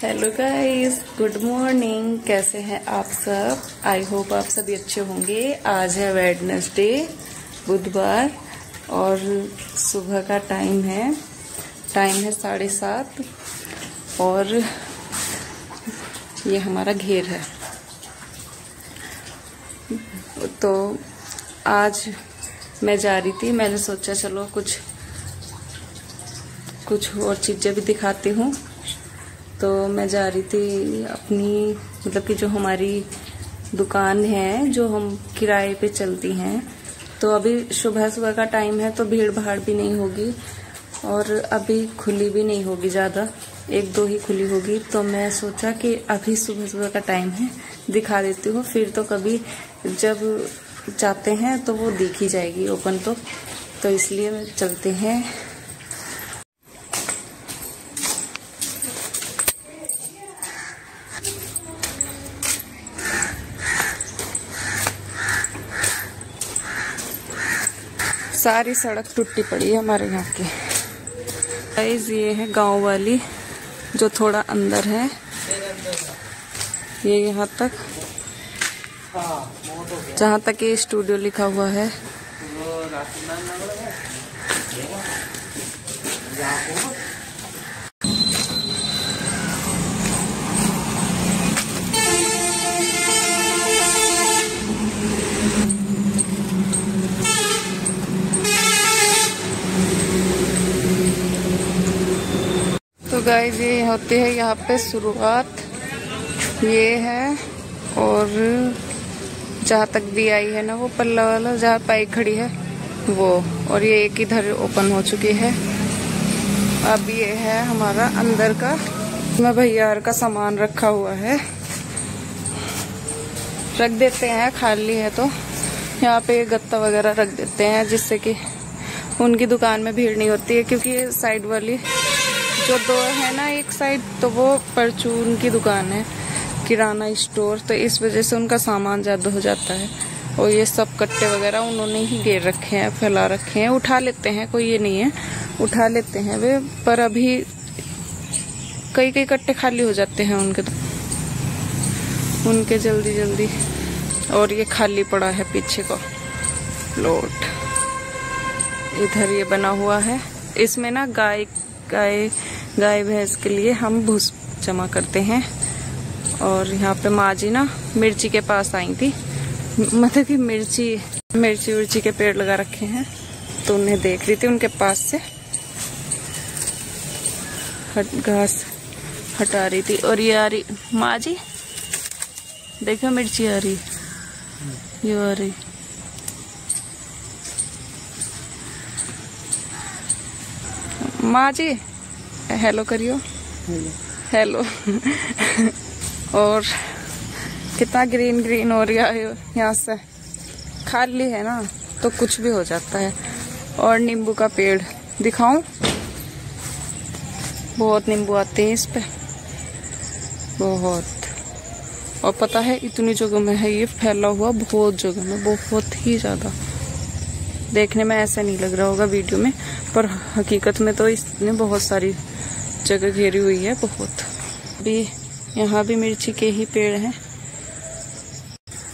Hello guys, good morning. कैसे हैं आप सब? आई होप आप सभी अच्छे होंगे। आज है वेडनेसडे, बुधवार, और सुबह का टाइम है 7:30 और ये हमारा घेर है। तो आज मैं जा रही थी, मैंने सोचा चलो कुछ और चीजें भी दिखाती हूँ। तो मैं जा रही थी अपनी, मतलब कि जो हमारी दुकान है जो हम किराए पे चलती हैं, तो अभी सुबह का टाइम है तो भीड़ भाड़ भी नहीं होगी और अभी खुली भी नहीं होगी, ज़्यादा 1-2 ही खुली होगी। तो मैं सोचा कि अभी सुबह का टाइम है, दिखा देती हूँ, फिर तो कभी जब जाते हैं तो वो दिख ही जाएगी ओपन। तो इसलिए चलते हैं। सारी सड़क टूटी पड़ी है हमारे यहाँ की। गाइस, ये है गांव वाली जो थोड़ा अंदर है, ये यहाँ तक, जहाँ तक ये स्टूडियो लिखा हुआ है। तो गाइस, ये होती है यहाँ पे शुरुआत, ये है। और जहाँ तक भी आई है ना वो पल्ला वाला, जहाँ बाइक खड़ी है वो, और ये एक इधर ओपन हो चुकी है। अब ये है हमारा अंदर का, इसमें भैया का सामान रखा हुआ है, रख देते हैं, खाली है तो यहाँ पे गत्ता वगैरह रख देते हैं, जिससे कि उनकी दुकान में भीड़ नहीं होती है। क्योंकि साइड वाली जो 2 है ना, एक साइड तो वो परचून की दुकान है, किराना स्टोर, तो इस वजह से उनका सामान ज्यादा हो जाता है। और ये सब कट्टे वगैरह उन्होंने ही घेर रखे हैं, फैला रखे हैं। उठा लेते हैं, कोई ये नहीं है, उठा लेते हैं वे, पर अभी कई कट्टे खाली हो जाते हैं उनके जल्दी। और ये खाली पड़ा है पीछे का प्लॉट, इधर ये बना हुआ है। इसमें ना गाय भैंस के लिए हम भूस जमा करते हैं। और यहाँ पे माँ जी ना मिर्ची के पास आई थी, मतलब कि मिर्ची के पेड़ लगा रखे हैं, तो उन्हें देख रही थी, उनके पास से घास हटा रही थी। और ये आ रही माँ जी, देखो मिर्ची आ रही, ये आ रही। माँ जी हेलो करियो, हेलो। और कितना ग्रीन हो रहा है यहाँ से, खाली है ना तो कुछ भी हो जाता है। और नींबू का पेड़ दिखाऊं, बहुत नींबू आते हैं इस पे, बहुत। और पता है इतनी जगह में है ये फैला हुआ, बहुत जगह में, बहुत ही ज्यादा। देखने में ऐसा नहीं लग रहा होगा वीडियो में, पर हकीकत में तो इसने बहुत सारी जगह घेरी हुई है, बहुत। अभी यहाँ भी मिर्ची के ही पेड़ हैं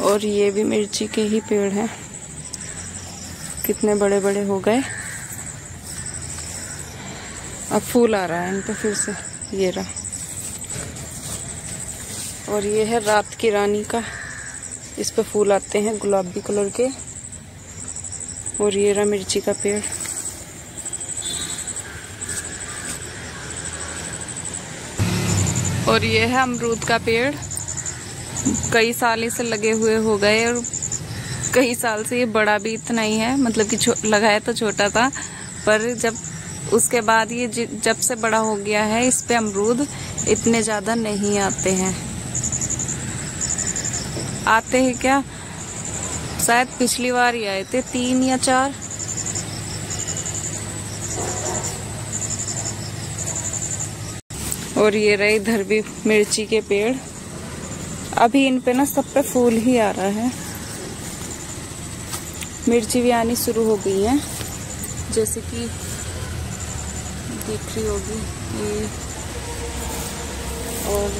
और ये भी मिर्ची के ही पेड़ हैं। कितने बड़े बड़े हो गए। अब फूल आ रहा है इन पे फिर से, ये रहा। और ये है रात की रानी का, इस पे फूल आते हैं गुलाबी कलर के। और ये रहा मिर्ची का पेड़। और ये है अमरूद का पेड़, कई साल इसे लगे हुए हो गए, और कई साल से ये बड़ा भी इतना ही है, मतलब कि लगाया तो छोटा था, पर जब उसके बाद ये जब से बड़ा हो गया है, इस पे अमरूद इतने ज्यादा नहीं आते हैं। आते हैं क्या, शायद पिछली बार ही आए थे 3 या 4। और ये रहे इधर भी मिर्ची के पेड़। अभी इन पे ना सब पे फूल ही आ रहा है, मिर्ची भी आनी शुरू हो गई है, जैसे कि दिख रही होगी ये। और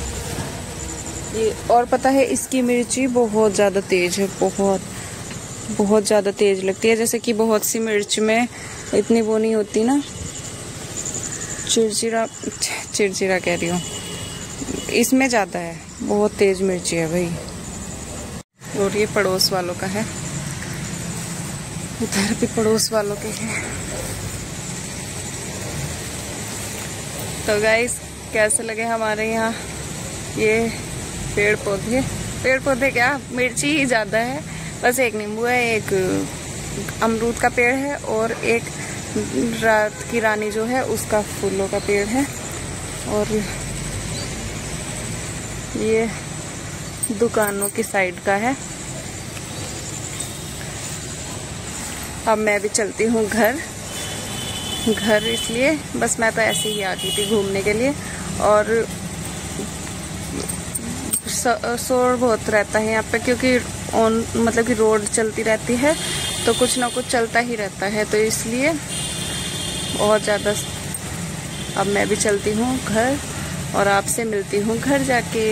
ये, और पता है इसकी मिर्ची बहुत ज़्यादा तेज है, बहुत ज़्यादा तेज लगती है। जैसे कि बहुत सी मिर्च में इतनी वो नहीं होती ना, चिड़चिड़ा कह रही हूँ, इसमें ज़्यादा है, बहुत तेज मिर्ची है भाई। और ये पड़ोस वालों का है, उधर भी पड़ोस वालों के हैं। तो गाइस कैसे लगे हमारे यहाँ ये पेड़ पौधे क्या, मिर्ची ही ज़्यादा है। बस एक नींबू है, एक अमरूद का पेड़ है और एक रात की रानी जो है उसका फूलों का पेड़ है। और ये दुकानों की साइड का है। अब मैं भी चलती हूँ घर इसलिए बस, मैं तो ऐसे ही आ गई थी घूमने के लिए। और शोर बहुत रहता है यहाँ पे, क्योंकि मतलब कि रोड चलती रहती है तो कुछ ना कुछ चलता ही रहता है, तो इसलिए बहुत ज़्यादा। अब मैं भी चलती हूँ घर और आपसे मिलती हूँ घर जाके।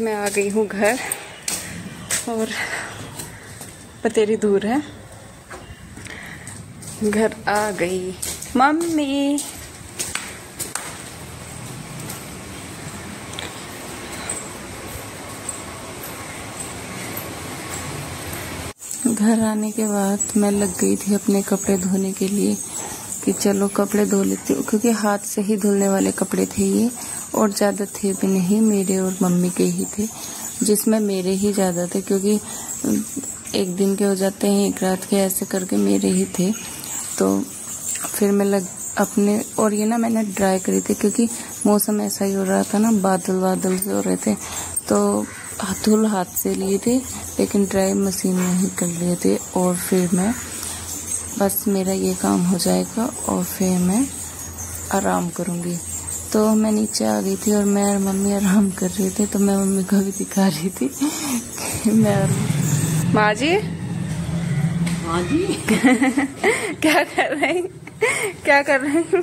मैं आ गई हूँ घर और बतेरी दूर है, घर आ गई। मम्मी घर आने के बाद मैं लग गई थी अपने कपड़े धोने के लिए कि चलो कपड़े धो लेती हूँ, क्योंकि हाथ से ही धुलने वाले कपड़े थे ये, और ज़्यादा थे भी नहीं, मेरे और मम्मी के ही थे, जिसमें मेरे ही ज़्यादा थे, क्योंकि एक दिन के हो जाते हैं, एक रात के, ऐसे करके मेरे ही थे। तो फिर मैं अपने, और ये ना मैंने ड्राई करी थी, क्योंकि मौसम ऐसा ही हो रहा था ना, बादल से हो रहे थे, तो धुल हाथ से लिए थे, लेकिन ड्राई मशीन में ही कर लिए थे। और फिर मैं बस मेरा ये काम हो जाएगा और फिर मैं आराम करूँगी। तो मैं नीचे आ गई थी और मैं और मम्मी आराम कर रहे थे, तो मैं मम्मी को भी दिखा रही थी कि मैं और माँ जी क्या कर रहे हैं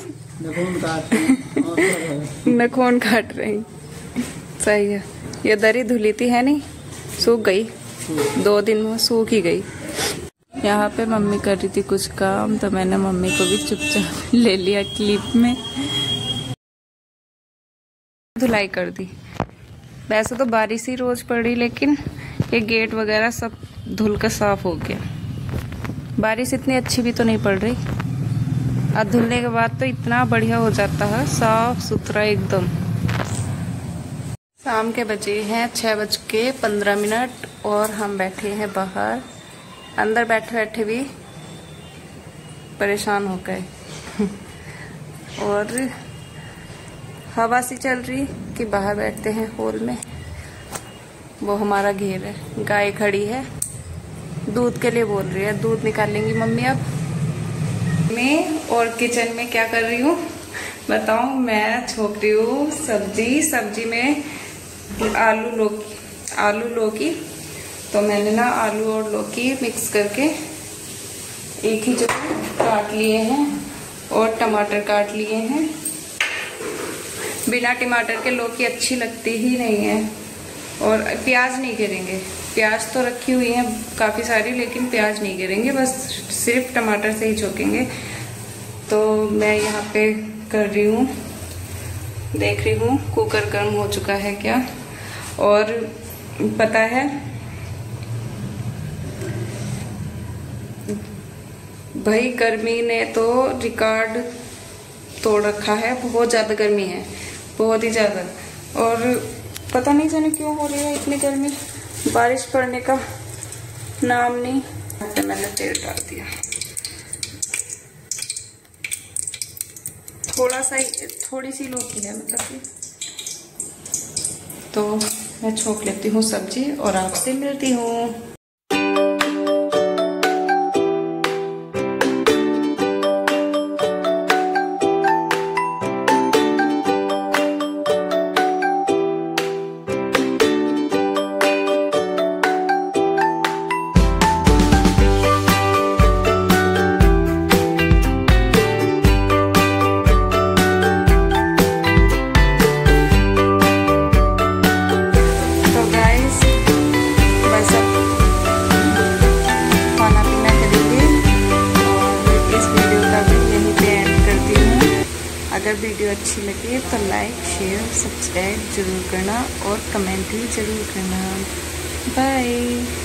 नखून काट रही। सही है, ये दरी धुली थी है नहीं, सूख गई, 2 दिन में सूख ही गई। यहाँ पे मम्मी कर रही थी कुछ काम, तो मैंने मम्मी को भी चुपचाप ले लिया क्लिप में, धुलाई कर दी। वैसे तो बारिश ही रोज पड़ी, लेकिन ये गेट वगैरह सब धुल कर साफ हो गया। बारिश इतनी अच्छी भी तो नहीं पड़ रही, अब धुलने के बाद तो इतना बढ़िया हो जाता है, साफ सुथरा एकदम। शाम के बजे हैं 6:15 और हम बैठे हैं बाहर। अंदर बैठे बैठे भी परेशान हो गए और हवा सी चल रही कि बाहर बैठते हैं हॉल में। वो हमारा घेर है, गाय खड़ी है, दूध के लिए बोल रही है, दूध निकालेंगी मम्मी अब। मैं और किचन में क्या कर रही हूँ बताऊँ, मैं छोक रही हूँ सब्जी में आलू लौकी। तो मैंने ना आलू और लौकी मिक्स करके एक ही जगह काट लिए हैं और टमाटर काट लिए हैं। बिना टमाटर के लौकी अच्छी लगती ही नहीं है। और प्याज नहीं गिरेंगे, प्याज तो रखी हुई है काफ़ी सारी, लेकिन प्याज नहीं गिरेंगे, बस सिर्फ टमाटर से ही छोकेंगे। तो मैं यहाँ पे कर रही हूँ, देख रही हूँ कुकर गर्म हो चुका है क्या। और पता है भाई गर्मी ने तो रिकॉर्ड तोड़ रखा है, बहुत ज्यादा गर्मी है, बहुत ही ज्यादा। और पता नहीं जाने क्यों हो रही है इतनी गर्मी, बारिश पड़ने का नाम नहीं। मैंने तेल डाल दिया थोड़ा सा, थोड़ी सी लौकी है मतलब कि। तो मैं छोंक लेती हूँ सब्जी और आपसे मिलती हूँ। अगर वीडियो अच्छी लगे तो लाइक, शेयर, सब्सक्राइब जरूर करना और कमेंट भी जरूर करना। बाय।